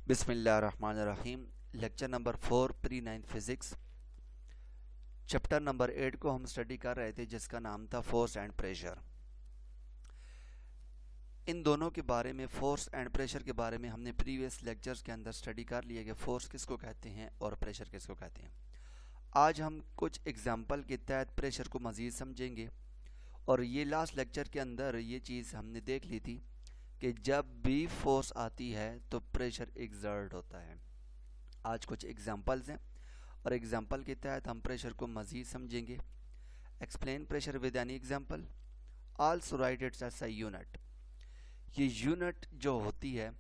बिस्मिल्लाहिर्रहमानिर्रहीम। Lecture number 4 pre 9 physics chapter number 8 को हम स्टडी कर रहे थे, जिसका नाम था फोर्स एंड प्रेशर। इन दोनों के बारे में, फोर्स एंड प्रेशर के बारे में हमने प्रीवियस लेक्चर्स के अंदर स्टडी कर लिया कि फोर्स किसको कहते हैं और प्रेशर किसको कहते हैं। आज हम कुछ एग्जाम्पल के तहत प्रेशर को मज़ीद समझेंगे। और ये लास्ट लेक्चर के अंदर ये चीज़ हमने देख ली थी कि जब भी फोर्स आती है तो प्रेशर एक्सर्ट होता है। आज कुछ एग्जांपल्स हैं और एग्जांपल के तहत हम प्रेशर को मज़ीद समझेंगे। Explain pressure with any example, also write its as a unit. ये यूनिट जो होती है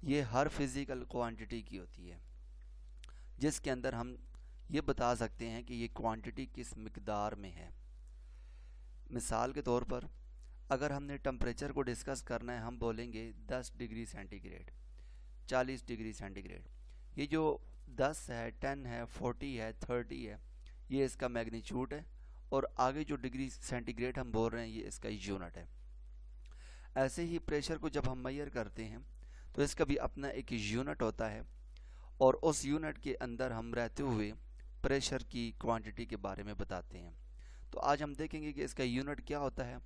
ये हर फिज़िकल क्वांटिटी की होती है, जिसके अंदर हम ये बता सकते हैं कि ये क्वांटिटी किस मिकदार में है। मिसाल के तौर पर अगर हमने टेम्परेचर को डिस्कस करना है, हम बोलेंगे 10 डिग्री सेंटीग्रेड, 40 डिग्री सेंटीग्रेड। ये जो 10 है, 10 है, 40 है, 30 है, ये इसका मैग्नीट्यूड है। और आगे जो डिग्री सेंटीग्रेड हम बोल रहे हैं ये इसका यूनिट है। ऐसे ही प्रेशर को जब हम मेजर करते हैं तो इसका भी अपना एक यूनिट होता है, और उस यूनिट के अंदर हम रहते हुए प्रेशर की क्वांटिटी के बारे में बताते हैं। तो आज हम देखेंगे कि इसका यूनिट क्या होता है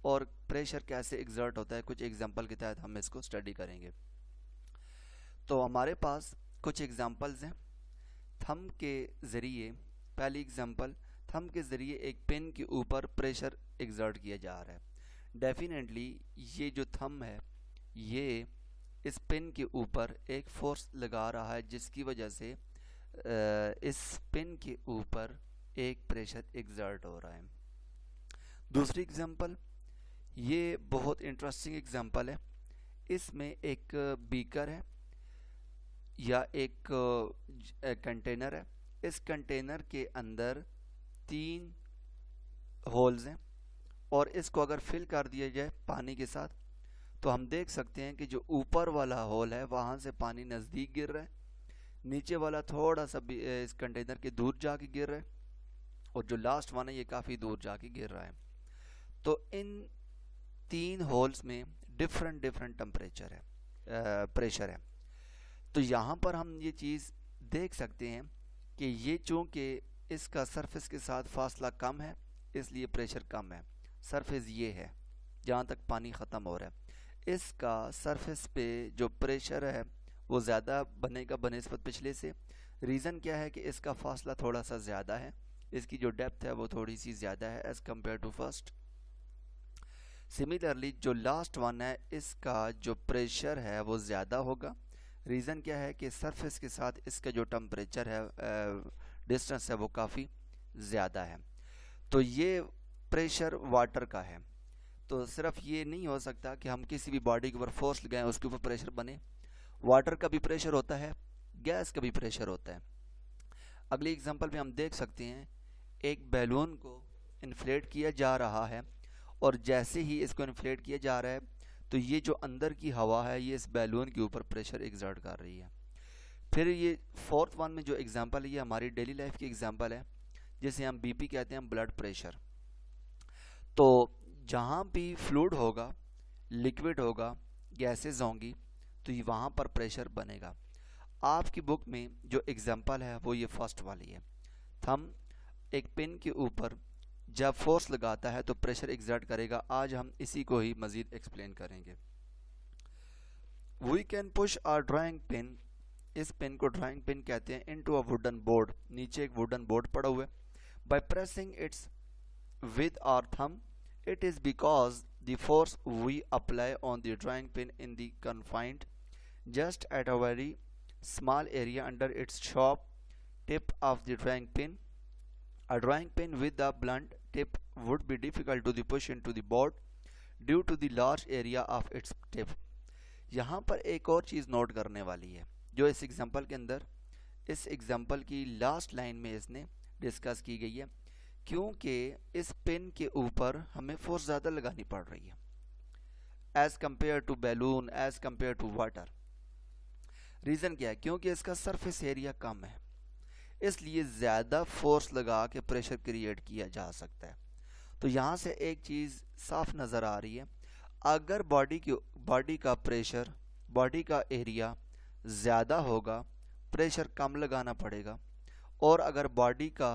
और प्रेशर कैसे एक्सर्ट होता है। कुछ एग्जांपल के तहत हम इसको स्टडी करेंगे। तो हमारे पास कुछ एग्जांपल्स हैं। थंब के ज़रिए, पहली एग्जांपल, थंब के ज़रिए एक पेन के ऊपर प्रेशर एक्सर्ट किया जा रहा है। डेफिनेटली ये जो थंब है ये इस पेन के ऊपर एक फोर्स लगा रहा है, जिसकी वजह से इस पेन के ऊपर एक प्रेशर एक्सर्ट हो रहा है। दूसरी एग्जांपल, ये बहुत इंटरेस्टिंग एग्जांपल है। इसमें एक बीकर है या एक कंटेनर है। इस कंटेनर के अंदर 3 होल्स हैं और इसको अगर फिल कर दिया जाए पानी के साथ तो हम देख सकते हैं कि जो ऊपर वाला होल है वहाँ से पानी नज़दीक गिर रहा है, नीचे वाला थोड़ा सा भी इस कंटेनर के दूर जाके गिर रहा है, और जो लास्ट वन है ये काफ़ी दूर जाके गिर रहा है। तो इन 3 होल्स में डिफरेंट टेम्परेचर है, प्रेशर है। तो यहाँ पर हम ये चीज़ देख सकते हैं कि ये चूँकि इसका सरफेस के साथ फासला कम है इसलिए प्रेशर कम है। सरफेस ये है जहाँ तक पानी ख़त्म हो रहा है। इसका सरफेस पे जो प्रेशर है वो ज़्यादा बनेगा बनिस्बत पिछले से। रीज़न क्या है कि इसका फासला थोड़ा सा ज़्यादा है, इसकी जो डेप्थ है वो थोड़ी सी ज़्यादा है as compare to first. Similarly जो लास्ट वन है इसका जो प्रेशर है वो ज़्यादा होगा। रीज़न क्या है कि सरफेस के साथ इसका जो टेम्परेचर है, डिस्टेंस है, वो काफ़ी ज़्यादा है। तो ये प्रेशर वाटर का है। तो सिर्फ ये नहीं हो सकता कि हम किसी भी बॉडी के ऊपर फोर्स लगाएं उसके ऊपर प्रेशर बने। वाटर का भी प्रेशर होता है, गैस का भी प्रेशर होता है। अगली एग्जांपल में हम देख सकते हैं एक बैलून को इन्फ्लेट किया जा रहा है, और जैसे ही इसको इन्फ्लेट किया जा रहा है तो ये जो अंदर की हवा है ये इस बैलून के ऊपर प्रेशर एक्सर्ट कर रही है। फिर ये फोर्थ वन में जो एग्जांपल है ये हमारी डेली लाइफ की एग्जांपल है, जिसे हम बीपी कहते हैं, ब्लड प्रेशर। तो जहाँ भी फ्लूइड होगा, लिक्विड होगा, गैसेस होंगी, तो ये वहाँ पर प्रेशर बनेगा। आपकी बुक में जो एग्जांपल है वो ये फर्स्ट वाली है। थंब एक पेन के ऊपर जब फोर्स लगाता है तो प्रेशर एक्सर्ट करेगा। आज हम इसी को ही मज़ीद एक्सप्लेन करेंगे। We can push our drawing pen, इस पेन को ड्राइंग पेन कहते हैं, इनटू अ वुडन बोर्ड, नीचे एक वुडन बोर्ड पड़ा हुआ है। By pressing it's with our thumb, it is because the force we apply on the drawing pin in the confined just at a very small area under its sharp tip of the drawing pin. A drawing pin with a blunt tip would be difficult to the push into the board due to the large area of its tip. यहाँ पर एक और चीज़ note करने वाली है जो इस example के अंदर, इस एग्जांपल की लास्ट लाइन में इसने डिस्कस की गई है, क्योंकि इस पेन के ऊपर हमें फोर्स ज़्यादा लगानी पड़ रही है as compare to balloon, as compare to water. Reason क्या है? क्योंकि इसका सरफेस एरिया कम है, इसलिए ज़्यादा फोर्स लगा के प्रेशर क्रिएट किया जा सकता है। तो यहाँ से एक चीज़ साफ नज़र आ रही है, अगर बॉडी का प्रेशर, बॉडी का एरिया ज़्यादा होगा प्रेशर कम लगाना पड़ेगा, और अगर बॉडी का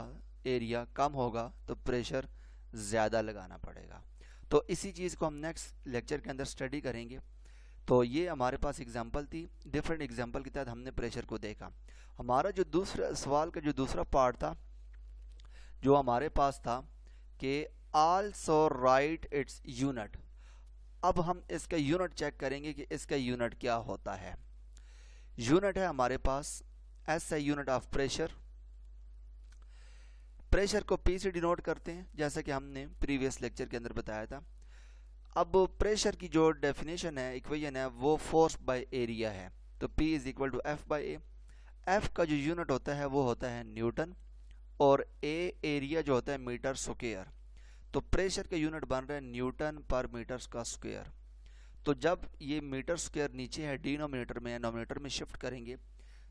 एरिया कम होगा तो प्रेशर ज़्यादा लगाना पड़ेगा। तो इसी चीज़ को हम नेक्स्ट लेक्चर के अंदर स्टडी करेंगे। तो ये हमारे पास एग्जांपल थी, डिफरेंट एग्जांपल के तहत हमने प्रेशर को देखा। हमारा जो दूसरा सवाल का जो दूसरा पार्ट था जो हमारे पास था कि आल्सो राइट इट्स यूनिट। अब हम इसका यूनिट चेक करेंगे कि इसका यूनिट क्या होता है। यूनिट है हमारे पास एस है यूनिट ऑफ प्रेशर। प्रेशर को पी से डिनोट करते हैं जैसा कि हमने प्रीवियस लेक्चर के अंदर बताया था। अब प्रेशर की जो डेफिनेशन है, इक्वेशन है, वो फोर्स बाय एरिया है। तो P is equal to F by A. F का जो यूनिट होता है वो होता है न्यूटन, और ए एरिया जो होता है मीटर स्क्वायर। तो प्रेशर का यूनिट बन रहा है न्यूटन पर मीटर का स्क्वायर। तो जब ये मीटर स्क्वायर नीचे है डिनोमिनेटर में, नोमिनेटर में शिफ्ट करेंगे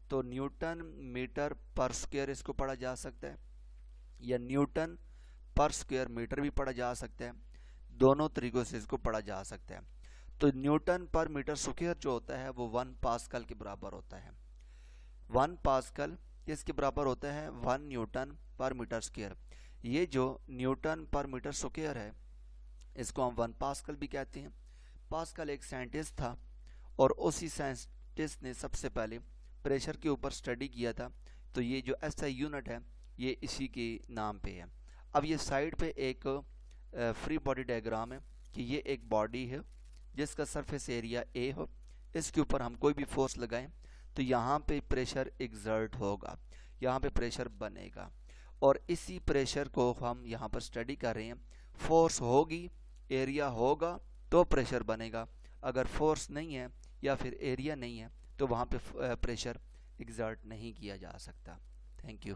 तो न्यूटन मीटर पर स्क्वायर इसको पढ़ा जा सकता है, या न्यूटन पर स्क्वायर मीटर भी पढ़ा जा सकता है। दोनों तरीकों से इसको पढ़ा जा सकता है। तो न्यूटन पर मीटर स्क्वायर जो होता है वो 1 पास्कल के बराबर होता है। 1 पास्कल किसके बराबर होता है? 1 न्यूटन पर मीटर स्क्वायर। ये जो न्यूटन पर मीटर स्क्वायर है इसको हम 1 पास्कल भी कहते हैं। पास्कल एक साइंटिस्ट था और उसी साइंटिस्ट ने सबसे पहले प्रेशर के ऊपर स्टडी किया था। तो ये जो एसआई यूनिट है ये इसी के नाम पे है। अब ये साइड पे एक फ्री बॉडी डायग्राम है कि ये एक बॉडी है जिसका सरफेस एरिया ए हो। इसके ऊपर हम कोई भी फोर्स लगाएं तो यहाँ पे प्रेशर एग्जर्ट होगा, यहाँ पे प्रेशर बनेगा, और इसी प्रेशर को हम यहाँ पर स्टडी कर रहे हैं। फोर्स होगी, एरिया होगा तो प्रेशर बनेगा। अगर फोर्स नहीं है या फिर एरिया नहीं है तो वहाँ पे प्रेशर एग्जर्ट नहीं किया जा सकता। Thank you.